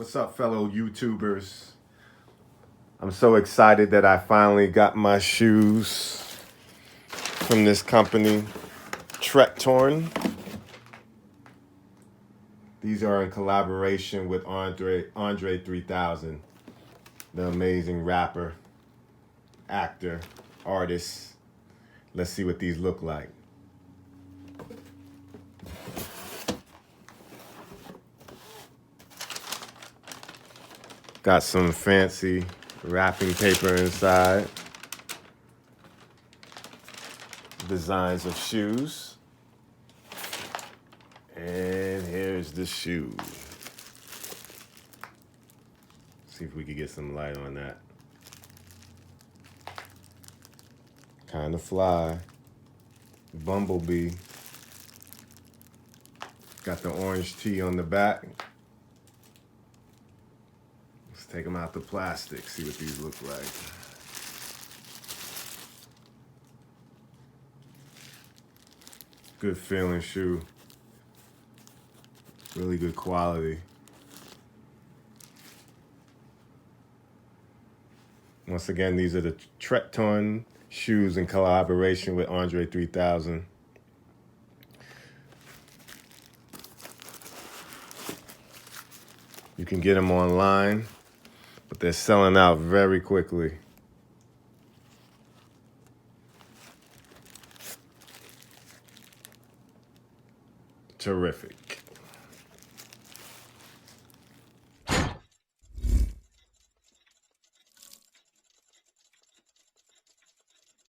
What's up, fellow YouTubers? I'm so excited that I finally got my shoes from this company, Tretorn. These are in collaboration with Andre 3000, the amazing rapper, actor, artist. Let's see what these look like. Got some fancy wrapping paper inside. Designs of shoes. And here's the shoe. See if we can get some light on that. Kind of fly. Bumblebee. Got the orange tee on the back. Let's take them out the plastic, see what these look like. Good feeling shoe. Really good quality. Once again, these are the Tretorn shoes in collaboration with Andre 3000. You can get them online, but they're selling out very quickly. Terrific.